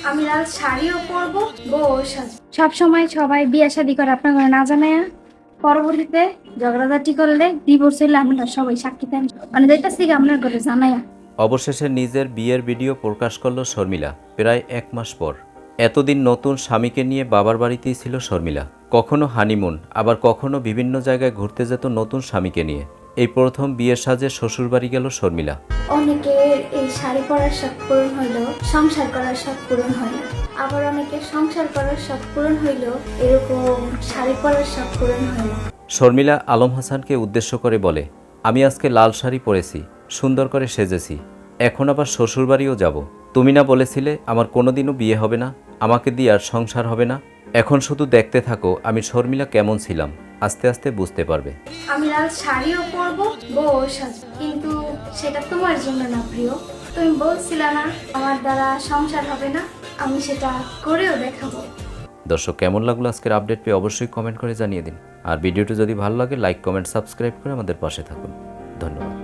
আমি লাল শাড়িও পরবো, বউ সাজ। সব সময় সবাই বিয়ে শাদী করে আপনার ঘরে না জানায়া, পরবর্তীতে ঝগড়াঝাটি করলে ডিভোর্স হইলে আমরা সবাই সাক্ষী দেন, মানে যেটা থেকে আপনার ঘরে জানায়া। অবশেষে নিজের বিয়ের ভিডিও প্রকাশ করল শর্মিলা প্রায় 1 মাস পর। এতদিন নতুন স্বামীকে নিয়ে বাবার বাড়িতেই ছিল শর্মিলা। কখনো হানিমুন, আবার কখনো বিভিন্ন জায়গায় ঘুরতে যেত নতুন স্বামীকে নিয়ে। এই প্রথম বিয়ের সাজে শ্বশুরবাড়ি গেল শর্মিলা। অনেকের এই শাড়ি পরার শখ পূরণ হইলো, সংসার করার শখ পূরণ হয় না। আবার অনেকের সংসার করার শখ পূরণ হইলো, এরকম শাড়ি পরার শখ পূরণ হয় না। শর্মিলা আলম হাসানকে উদ্দেশ্য করে বলে, আমি আজকে লাল শাড়ি পরেছি, সুন্দর করে সেজেছি, এখন আবার শ্বশুরবাড়িও যাব। তুমি না বলেছিলে আমার কোনোদিনও বিয়ে হবে না, আমাকে দিয়ে আর সংসার হবে না? এখন শুধু দেখতে থাকো আমি শর্মিলা কেমন ছিলাম, আস্তে আস্তে বুঝতে পারবে। আমি লাল শাড়িও পরবো, বউ সাজ, কিন্তু সেটা তোমার জন্য না প্রিয়। তুমি বলছিলে না আমার দ্বারা সংসার হবে না, আমি সেটা করেও দেখাবো। দর্শক, কেমন লাগলো আজকের আপডেট পেয়ে অবশ্যই কমেন্ট করে জানিয়ে দিন। আর ভিডিওটি যদি ভালো লাগে লাইক, কমেন্ট, সাবস্ক্রাইব করে আমাদের পাশে থাকুন। ধন্যবাদ।